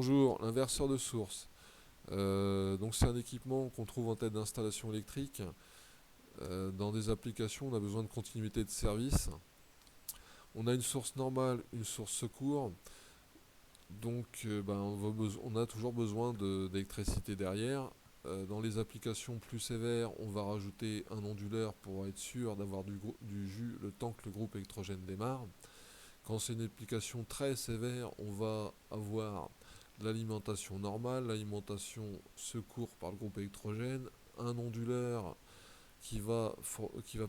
Bonjour, l'inverseur de source. Donc c'est un équipement qu'on trouve en tête d'installation électrique. Dans des applications, on a besoin de continuité de service. On a une source normale, une source secours. Donc on a toujours besoin d'électricité derrière. Dans les applications plus sévères, on va rajouter un onduleur pour être sûr d'avoir du jus le temps que le groupe électrogène démarre. Quand c'est une application très sévère, on va avoir l'alimentation normale, l'alimentation secours par le groupe électrogène, un onduleur qui va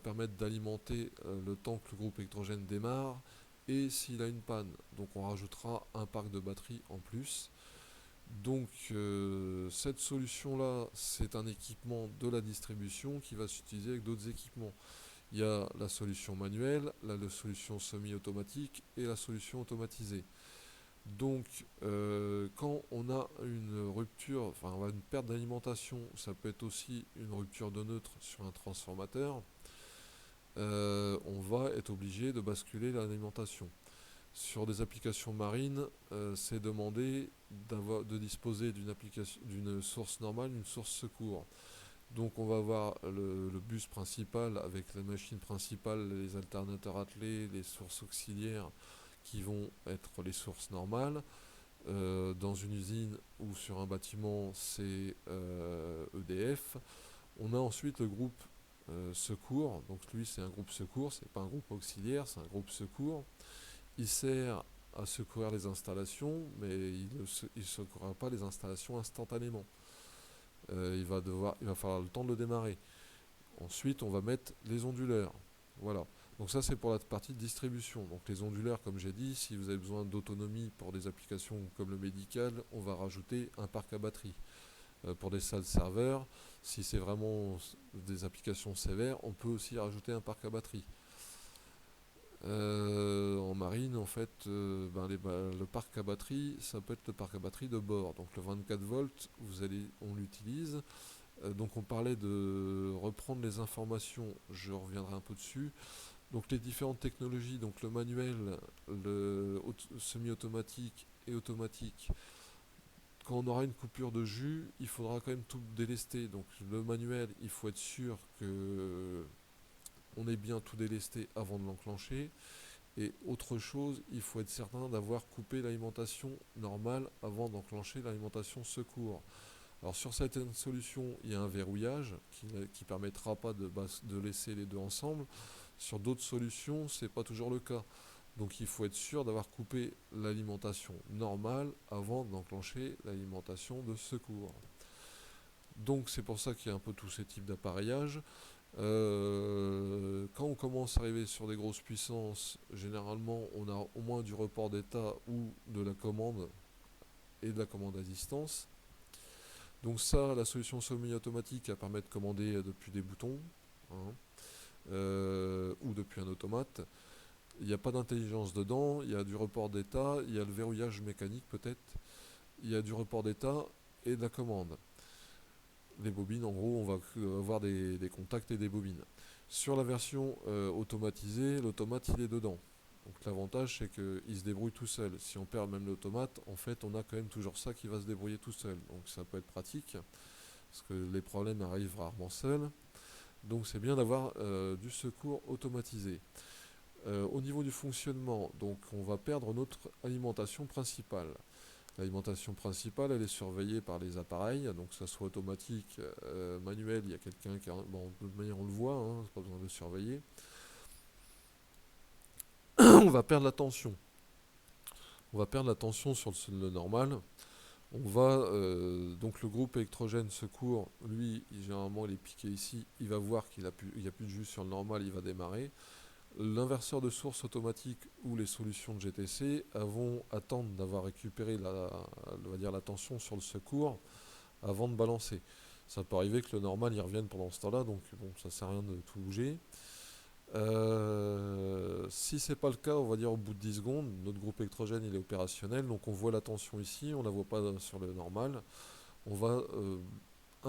permettre d'alimenter le temps que le groupe électrogène démarre, et s'il a une panne. Donc on rajoutera un parc de batterie en plus. Donc cette solution-là, c'est un équipement de la distribution qui va s'utiliser avec d'autres équipements. Il y a la solution manuelle, la solution semi-automatique et la solution automatisée. Donc, quand on a une rupture, enfin, on a une perte d'alimentation, ça peut être aussi une rupture de neutre sur un transformateur, on va être obligé de basculer l'alimentation. Sur des applications marines, c'est demandé de disposer d'une source normale, une source secours. Donc on va avoir le bus principal avec la machine principale, les alternateurs attelés, les sources auxiliaires qui vont être les sources normales. Dans une usine ou sur un bâtiment, c'est EDF. On a ensuite le groupe secours. Donc lui, c'est un groupe secours, c'est pas un groupe auxiliaire, c'est un groupe secours. Il sert à secourir les installations, mais il ne secourra pas les installations instantanément. Il va falloir le temps de le démarrer. Ensuite, on va mettre les onduleurs. Voilà. Donc ça, c'est pour la partie de distribution. Donc les onduleurs, comme j'ai dit, si vous avez besoin d'autonomie pour des applications comme le médical, on va rajouter un parc à batterie. Pour des salles serveurs, si c'est vraiment des applications sévères, on peut aussi rajouter un parc à batterie. En marine, en fait, le parc à batterie, ça peut être le parc à batterie de bord. Donc le 24 volts, on l'utilise. Donc on parlait de reprendre les informations, je reviendrai un peu dessus. Donc les différentes technologies, donc le manuel, le semi-automatique et automatique. Quand on aura une coupure de jus, il faudra quand même tout délester. Donc le manuel, il faut être sûr que on ait bien tout délesté avant de l'enclencher. Et autre chose, il faut être certain d'avoir coupé l'alimentation normale avant d'enclencher l'alimentation secours. Alors sur certaines solutions, il y a un verrouillage qui permettra pas de laisser les deux ensemble. Sur d'autres solutions, c'est pas toujours le cas. Donc il faut être sûr d'avoir coupé l'alimentation normale avant d'enclencher l'alimentation de secours. Donc c'est pour ça qu'il y a un peu tous ces types d'appareillage. Quand on commence à arriver sur des grosses puissances, généralement on a au moins du report d'état ou de la commande et de la commande à distance. Donc ça, la solution semi-automatique, elle permet de commander depuis des boutons, hein, ou depuis un automate. Il n'y a pas d'intelligence dedans, il y a du report d'état, il y a le verrouillage mécanique peut-être, il y a du report d'état et de la commande. Les bobines, en gros, on va avoir des contacts et des bobines. Sur la version automatisée, l'automate il est dedans. Donc l'avantage c'est qu'il se débrouille tout seul. Si on perd même l'automate, en fait on a quand même toujours ça qui va se débrouiller tout seul. Donc ça peut être pratique, parce que les problèmes arrivent rarement seuls. Donc c'est bien d'avoir du secours automatisé. Au niveau du fonctionnement, donc on va perdre notre alimentation principale. L'alimentation principale, elle est surveillée par les appareils, donc que ça soit automatique, manuel, il y a quelqu'un qui... Bon, de toute manière, on le voit, hein, c'est pas besoin de le surveiller. On va perdre la tension. On va perdre la tension sur le normal. On va, donc le groupe électrogène secours, lui, généralement, il est piqué ici. Il va voir qu'il n'y a plus de jus sur le normal, il va démarrer. L'inverseur de source automatique ou les solutions de GTC vont attendre d'avoir récupéré on va dire, la tension sur le secours avant de balancer. Ça peut arriver que le normal y revienne pendant ce temps-là, donc bon, ça sert à rien de tout bouger. Si c'est pas le cas, on va dire au bout de 10 secondes, notre groupe électrogène il est opérationnel, donc on voit la tension ici, on la voit pas sur le normal. On va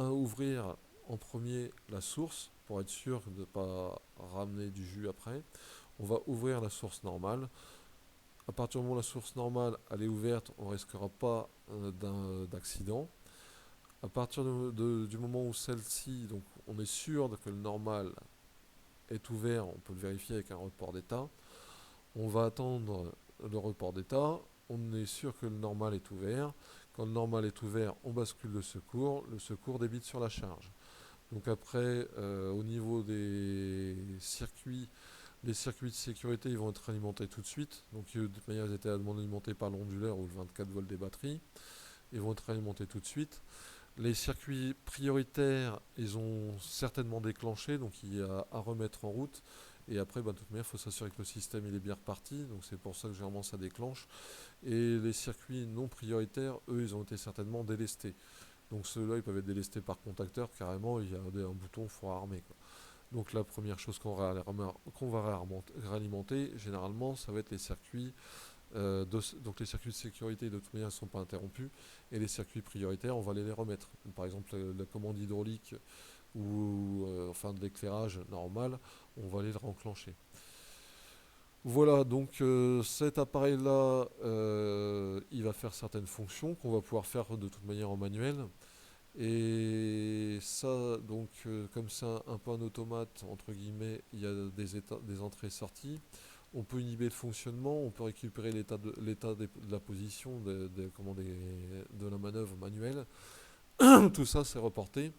ouvrir en premier la source pour être sûr de ne pas ramener du jus après. On va ouvrir la source normale. À partir du moment où la source normale elle est ouverte, on ne risquera pas d'accident. À partir du moment où celle-ci, donc on est sûr que le normal est ouvert, on peut le vérifier avec un report d'état. On va attendre le report d'état, on est sûr que le normal est ouvert. Quand le normal est ouvert, on bascule le secours débite sur la charge. Donc après, au niveau des circuits, les circuits de sécurité ils vont être alimentés tout de suite. Donc de toute manière, ils étaient alimentés par l'onduleur ou le 24 volts des batteries. Ils vont être alimentés tout de suite. Les circuits prioritaires, ils ont certainement déclenché, donc il y a à remettre en route. Et après, de toute manière, il faut s'assurer que le système il est bien reparti, donc c'est pour ça que généralement ça déclenche. Et les circuits non prioritaires, eux, ils ont été certainement délestés. Donc ceux-là, ils peuvent être délestés par contacteur, carrément, il y a un bouton four armé, quoi. Donc la première chose qu'on va réalimenter, généralement, ça va être les circuits donc les circuits de sécurité de toute manière ne sont pas interrompus et les circuits prioritaires on va les remettre. Par exemple la commande hydraulique ou enfin de l'éclairage normal, on va aller le renclencher. Voilà, donc cet appareil-là, il va faire certaines fonctions qu'on va pouvoir faire de toute manière en manuel. Et ça, donc, comme c'est un peu un automate, entre guillemets, il y a des entrées-sorties. On peut inhiber le fonctionnement, on peut récupérer de la position de la manœuvre manuelle. Tout ça, c'est reporté.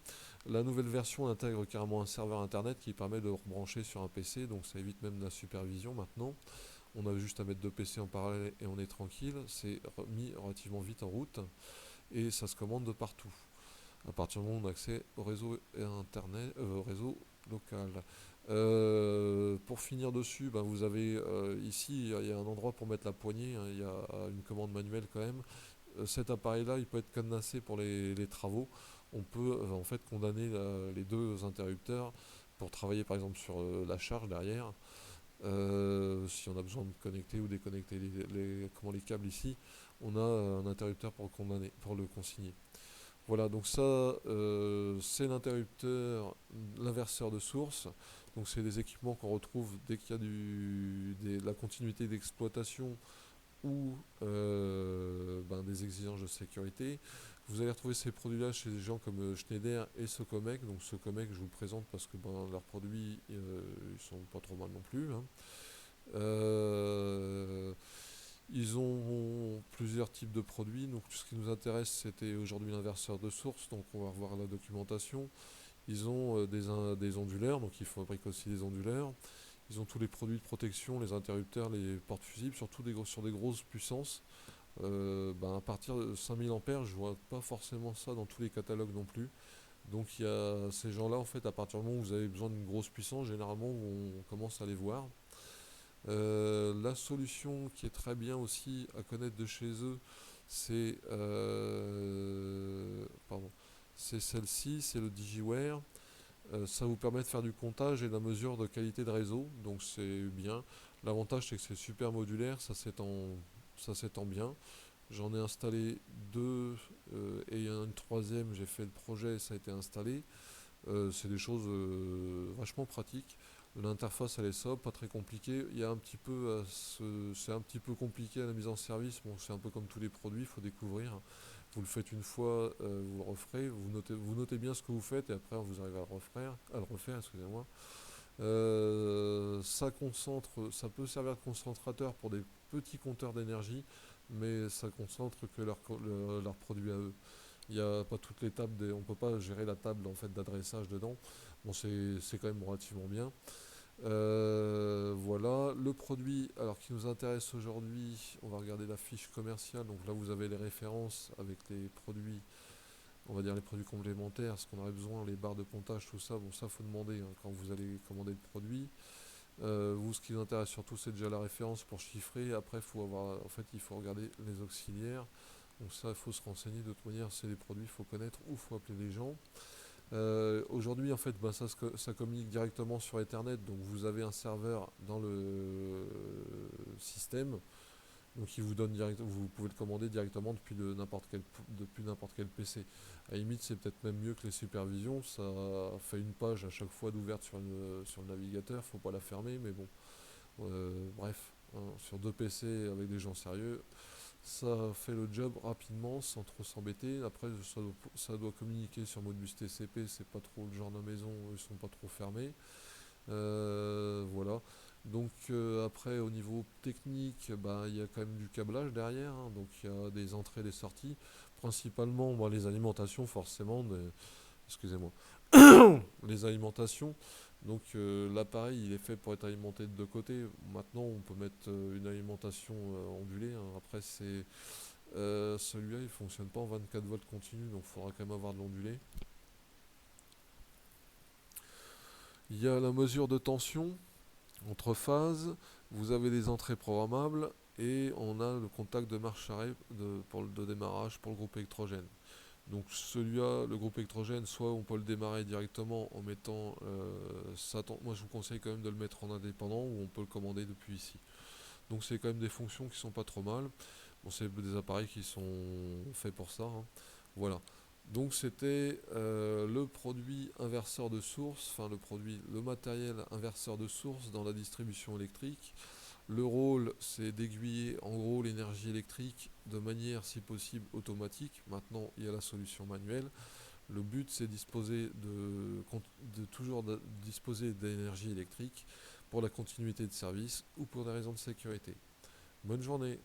La nouvelle version intègre carrément un serveur internet qui permet de rebrancher sur un PC, donc ça évite même la supervision maintenant. On a juste à mettre deux PC en parallèle et on est tranquille. C'est mis relativement vite en route et ça se commande de partout. À partir du moment où on a accès au réseau internet, au réseau local. Pour finir dessus, ben vous avez ici il y a un endroit pour mettre la poignée, hein, il y a une commande manuelle quand même. Cet appareil-là, il peut être cadenassé pour les travaux. On peut en fait condamner les deux interrupteurs pour travailler par exemple sur la charge derrière. Si on a besoin de connecter ou déconnecter les câbles ici, on a un interrupteur pour pour le consigner. Voilà, donc ça, c'est l'interrupteur, l'inverseur de source. Donc c'est des équipements qu'on retrouve dès qu'il y a de la continuité d'exploitation ou des exigences de sécurité. Vous allez retrouver ces produits-là chez des gens comme Schneider et Socomec. Donc Socomec, je vous le présente parce que leurs produits, ils sont pas trop mal non plus, hein. Euh, Ils ont plusieurs types de produits. Donc, ce qui nous intéresse, c'était aujourd'hui l'inverseur de source. Donc, on va revoir la documentation. Ils ont des onduleurs, donc ils fabriquent aussi des onduleurs. Ils ont tous les produits de protection, les interrupteurs, les portes fusibles, surtout sur des grosses puissances. À partir de 5000 ampères, je vois pas forcément ça dans tous les catalogues non plus. Donc il y a ces gens-là, en fait, à partir du moment où vous avez besoin d'une grosse puissance, généralement on commence à les voir. La solution qui est très bien aussi à connaître de chez eux, c'est pardon, c'est celle-ci, c'est le DigiWare. Ça vous permet de faire du comptage et de la mesure de qualité de réseau, donc c'est bien. L'avantage c'est que c'est super modulaire, ça s'étend bien. J'en ai installé deux et une troisième, j'ai fait le projet et ça a été installé. C'est des choses vachement pratiques. L'interface elle est sobre, pas très compliquée. Il y a un petit peu c'est un petit peu compliqué à la mise en service. Bon, c'est un peu comme tous les produits, il faut découvrir. Vous le faites une fois, vous le referez, vous notez bien ce que vous faites et après vous arrivez à le refaire, excusez-moi. Ça peut servir de concentrateur pour des petits compteurs d'énergie, mais ça concentre que leur produit à eux. Il n'y a pas toutes les tables, on ne peut pas gérer la table en fait d'adressage dedans. Bon, c'est quand même relativement bien. Voilà, le produit alors qui nous intéresse aujourd'hui, on va regarder la fiche commerciale. Donc là, vous avez les références avec les produits, on va dire les produits complémentaires, ce qu'on aurait besoin, les barres de pontage, tout ça. Bon, ça, faut demander hein, quand vous allez commander le produit. Vous, ce qui vous intéresse surtout, c'est déjà la référence pour chiffrer. Après, il faut regarder les auxiliaires. Donc ça, il faut se renseigner. De toute manière, c'est des produits, il faut connaître ou il faut appeler les gens. Aujourd'hui, en fait, ça communique directement sur Ethernet. Donc vous avez un serveur dans le système. Donc vous pouvez le commander directement depuis n'importe quel PC. À la limite, c'est peut-être même mieux que les supervisions. Ça fait une page à chaque fois d'ouverte sur le navigateur. Faut pas la fermer, mais bon. Bref. hein, sur 2 PC avec des gens sérieux, ça fait le job rapidement sans trop s'embêter. Après, ça doit communiquer sur Modbus TCP, c'est pas trop le genre de maison, ils sont pas trop fermés. Voilà. Donc après, au niveau technique, bah, il y a quand même du câblage derrière, hein. Donc il y a des entrées et des sorties. Principalement, bah, les alimentations, forcément. Excusez-moi. Les alimentations. Donc l'appareil, il est fait pour être alimenté de 2 côtés. Maintenant, on peut mettre une alimentation ondulée, hein. Après, celui-là, il fonctionne pas en 24 volts continu, donc il faudra quand même avoir de l'ondulé. Il y a la mesure de tension entre phases. Vous avez des entrées programmables et on a le contact de marche arrêt de démarrage pour le groupe électrogène. Donc celui-là, le groupe électrogène, soit on peut le démarrer directement en mettant moi je vous conseille quand même de le mettre en indépendant ou on peut le commander depuis ici. Donc c'est quand même des fonctions qui sont pas trop mal. Bon, c'est des appareils qui sont faits pour ça, hein. Voilà. Donc c'était le produit inverseur de source, enfin le matériel inverseur de source dans la distribution électrique. Le rôle, c'est d'aiguiller en gros l'énergie électrique de manière, si possible, automatique. Maintenant, il y a la solution manuelle. Le but, c'est toujours disposer d'énergie électrique pour la continuité de service ou pour des raisons de sécurité. Bonne journée.